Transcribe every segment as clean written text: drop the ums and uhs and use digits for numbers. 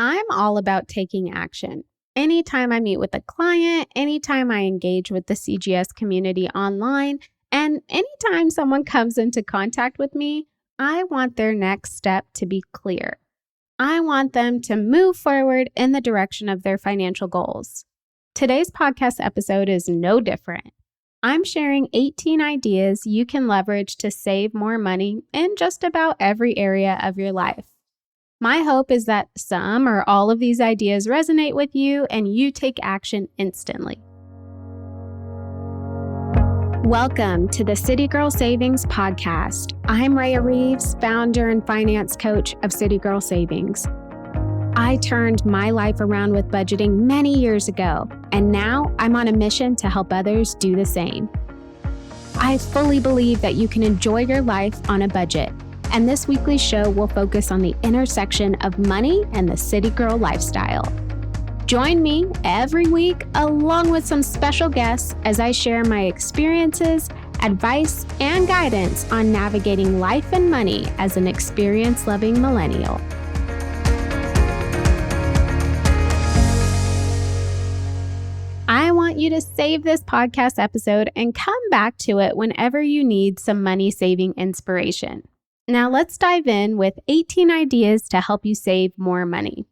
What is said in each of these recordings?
I'm all about taking action. Anytime I meet with a client, anytime I engage with the CGS community online, and anytime someone comes into contact with me, I want their next step to be clear. I want them to move forward in the direction of their financial goals. Today's podcast episode is no different. I'm sharing 18 ideas you can leverage to save more money in just about every area of your life. My hope is that some or all of these ideas resonate with you and you take action instantly. Welcome to the Citi Girl Savings Podcast. I'm Rhea Reeves, founder and finance coach of Citi Girl Savings. I turned my life around with budgeting many years ago, and now I'm on a mission to help others do the same. I fully believe that you can enjoy your life on a budget, and this weekly show will focus on the intersection of money and the Citi Girl lifestyle. Join me every week along with some special guests as I share my experiences, advice, and guidance on navigating life and money as an experience-loving millennial. I want you to save this podcast episode and come back to it whenever you need some money-saving inspiration. Now let's dive in with 18 ideas to help you save more money.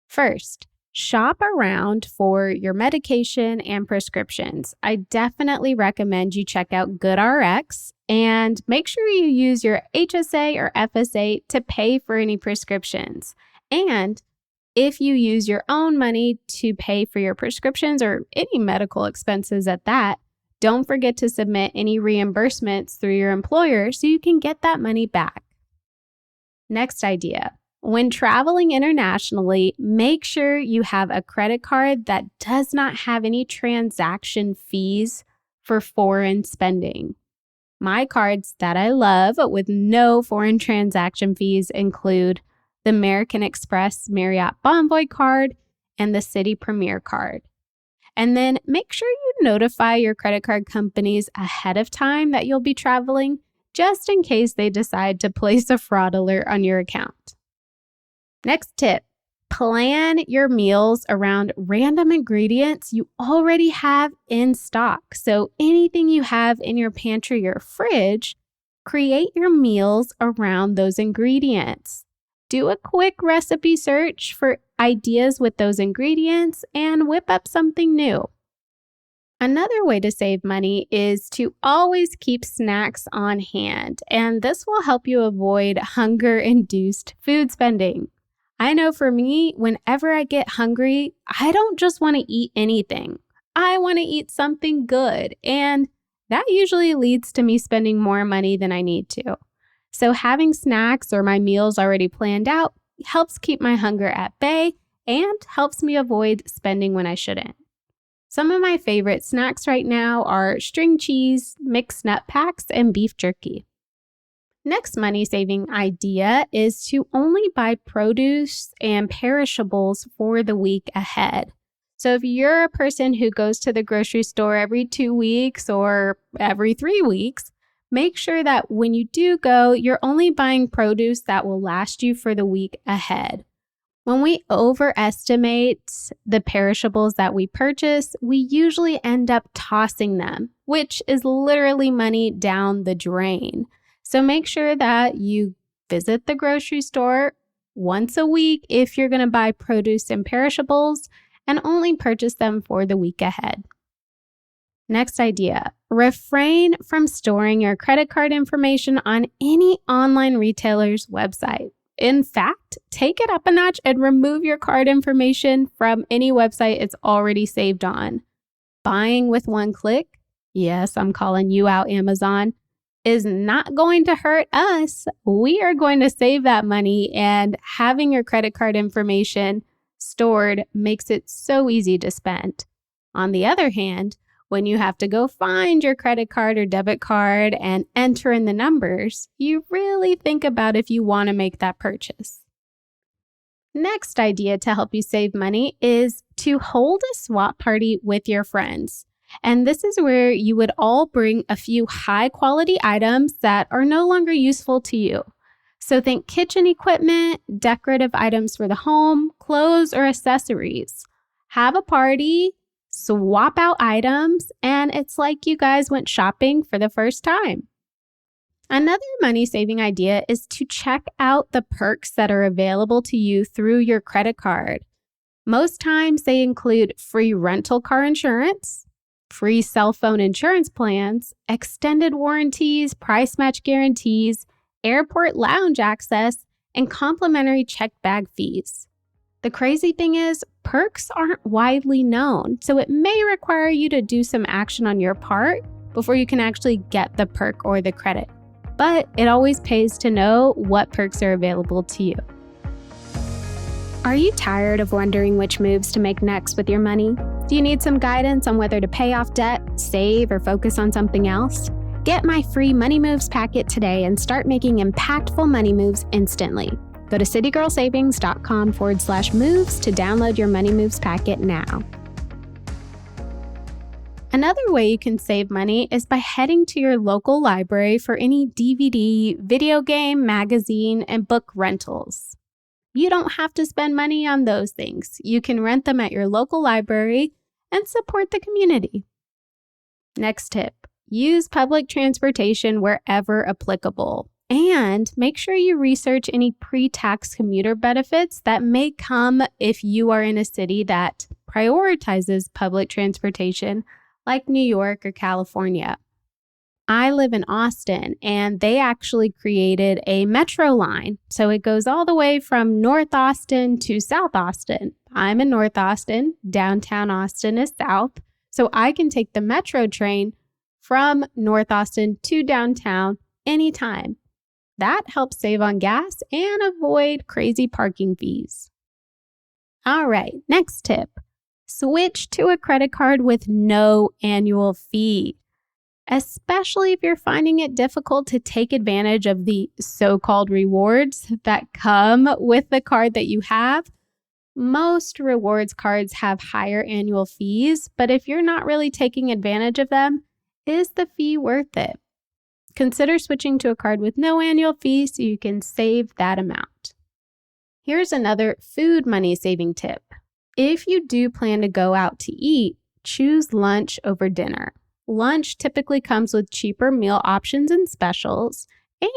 First, shop around for your medication and prescriptions. I definitely recommend you check out GoodRX and make sure you use your HSA or FSA to pay for any prescriptions. And if you use your own money to pay for your prescriptions or any medical expenses at that, don't forget to submit any reimbursements through your employer so you can get that money back. Next idea. When traveling internationally, make sure you have a credit card that does not have any transaction fees for foreign spending. My cards that I love with no foreign transaction fees include the American Express Marriott Bonvoy card and the Citi Premier card. And then make sure you notify your credit card companies ahead of time that you'll be traveling, just in case they decide to place a fraud alert on your account. Next tip, plan your meals around random ingredients you already have in stock. So anything you have in your pantry or fridge, create your meals around those ingredients. Do a quick recipe search for ideas with those ingredients and whip up something new. Another way to save money is to always keep snacks on hand, and this will help you avoid hunger-induced food spending. I know for me, whenever I get hungry, I don't just want to eat anything. I want to eat something good, and that usually leads to me spending more money than I need to. So having snacks or my meals already planned out helps keep my hunger at bay and helps me avoid spending when I shouldn't. Some of my favorite snacks right now are string cheese, mixed nut packs, and beef jerky. Next money-saving idea is to only buy produce and perishables for the week ahead. So if you're a person who goes to the grocery store every 2 weeks or every 3 weeks, make sure that when you do go, you're only buying produce that will last you for the week ahead. When we overestimate the perishables that we purchase, we usually end up tossing them, which is literally money down the drain. So make sure that you visit the grocery store once a week if you're going to buy produce and perishables, and only purchase them for the week ahead. Next idea, refrain from storing your credit card information on any online retailer's website. In fact, take it up a notch and remove your card information from any website it's already saved on. Buying with one click, yes, I'm calling you out, Amazon, is not going to hurt us. We are going to save that money, and having your credit card information stored makes it so easy to spend. On the other hand, when you have to go find your credit card or debit card and enter in the numbers, you really think about if you want to make that purchase. Next idea to help you save money is to hold a swap party with your friends. And this is where you would all bring a few high quality items that are no longer useful to you. So think kitchen equipment, decorative items for the home, clothes, or accessories. Have a party, swap out items, and it's like you guys went shopping for the first time. Another money-saving idea is to check out the perks that are available to you through your credit card. Most times they include free rental car insurance, free cell phone insurance plans, extended warranties, price match guarantees, airport lounge access, and complimentary checked bag fees. The crazy thing is, perks aren't widely known, so it may require you to do some action on your part before you can actually get the perk or the credit. But it always pays to know what perks are available to you. Are you tired of wondering which moves to make next with your money? Do you need some guidance on whether to pay off debt, save, or focus on something else? Get my free Money Moves packet today and start making impactful money moves instantly. Go to citygirlsavings.com/moves to download your Money Moves packet now. Another way you can save money is by heading to your local library for any DVD, video game, magazine, and book rentals. You don't have to spend money on those things. You can rent them at your local library and support the community. Next tip, use public transportation wherever applicable. And make sure you research any pre-tax commuter benefits that may come if you are in a city that prioritizes public transportation, like New York or California. I live in Austin, and they actually created a metro line. So it goes all the way from North Austin to South Austin. I'm in North Austin. Downtown Austin is south. So I can take the metro train from North Austin to downtown anytime. That helps save on gas and avoid crazy parking fees. All right, next tip. Switch to a credit card with no annual fee, especially if you're finding it difficult to take advantage of the so-called rewards that come with the card that you have. Most rewards cards have higher annual fees, but if you're not really taking advantage of them, is the fee worth it? Consider switching to a card with no annual fee so you can save that amount. Here's another food money saving tip. If you do plan to go out to eat, choose lunch over dinner. Lunch typically comes with cheaper meal options and specials,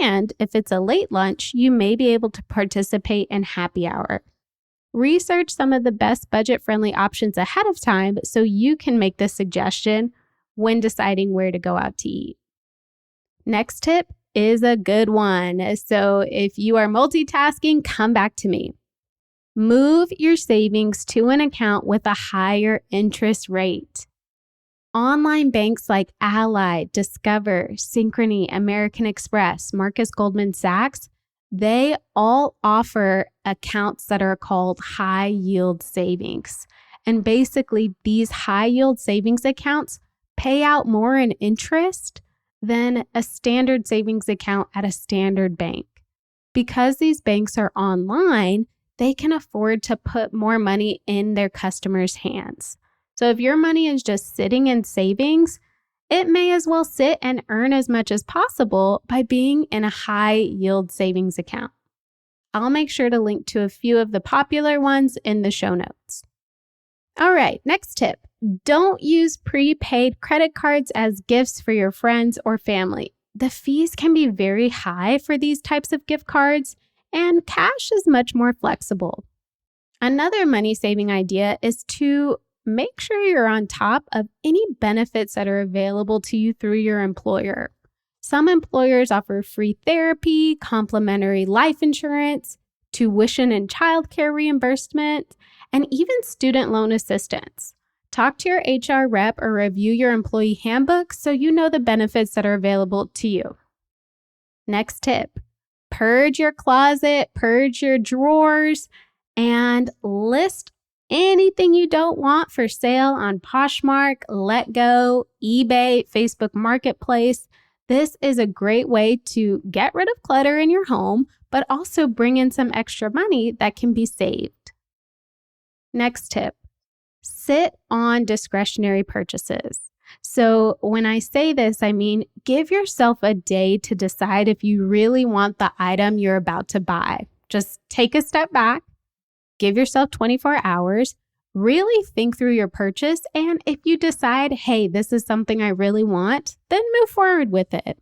and if it's a late lunch, you may be able to participate in happy hour. Research some of the best budget-friendly options ahead of time so you can make this suggestion when deciding where to go out to eat. Next tip is a good one. So if you are multitasking, come back to me. Move your savings to an account with a higher interest rate. Online banks like Ally, Discover, Synchrony, American Express, Marcus Goldman Sachs, they all offer accounts that are called high yield savings. And basically, these high yield savings accounts pay out more in interest than a standard savings account at a standard bank. Because these banks are online, they can afford to put more money in their customers' hands. So if your money is just sitting in savings, it may as well sit and earn as much as possible by being in a high yield savings account. I'll make sure to link to a few of the popular ones in the show notes. All right, next tip. Don't use prepaid credit cards as gifts for your friends or family. The fees can be very high for these types of gift cards, and cash is much more flexible. Another money-saving idea is to make sure you're on top of any benefits that are available to you through your employer. Some employers offer free therapy, complimentary life insurance, tuition and childcare reimbursement, and even student loan assistance. Talk to your HR rep or review your employee handbook so you know the benefits that are available to you. Next tip, purge your closet, purge your drawers, and list anything you don't want for sale on Poshmark, LetGo, eBay, Facebook Marketplace. This is a great way to get rid of clutter in your home, but also bring in some extra money that can be saved. Next tip, sit on discretionary purchases. So when I say this, I mean, give yourself a day to decide if you really want the item you're about to buy. Just take a step back, give yourself 24 hours, really think through your purchase, and if you decide, hey, this is something I really want, then move forward with it.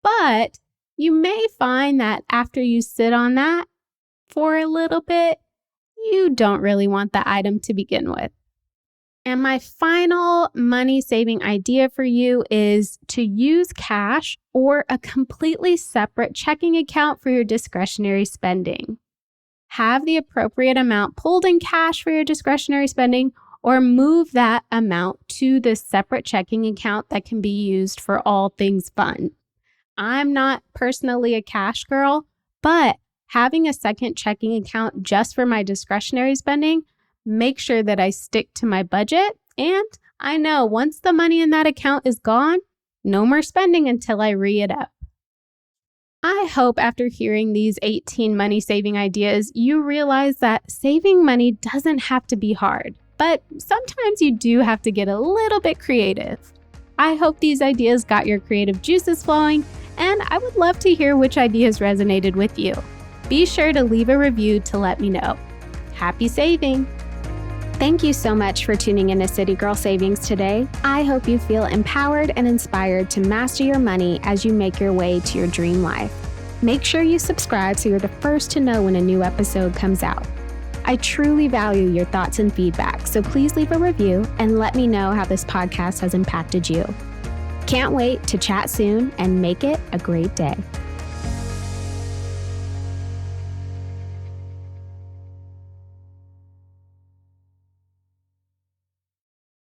But you may find that after you sit on that for a little bit, you don't really want the item to begin with. And my final money-saving idea for you is to use cash or a completely separate checking account for your discretionary spending. Have the appropriate amount pulled in cash for your discretionary spending, or move that amount to this separate checking account that can be used for all things fun. I'm not personally a cash girl, but having a second checking account just for my discretionary spending makes sure that I stick to my budget. And I know once the money in that account is gone, no more spending until I re it up. I hope after hearing these 18 money saving ideas, you realize that saving money doesn't have to be hard, but sometimes you do have to get a little bit creative. I hope these ideas got your creative juices flowing, and I would love to hear which ideas resonated with you. Be sure to leave a review to let me know. Happy saving! Thank you so much for tuning in to City Girl Savings today. I hope you feel empowered and inspired to master your money as you make your way to your dream life. Make sure you subscribe so you're the first to know when a new episode comes out. I truly value your thoughts and feedback, so please leave a review and let me know how this podcast has impacted you. Can't wait to chat soon and make it a great day.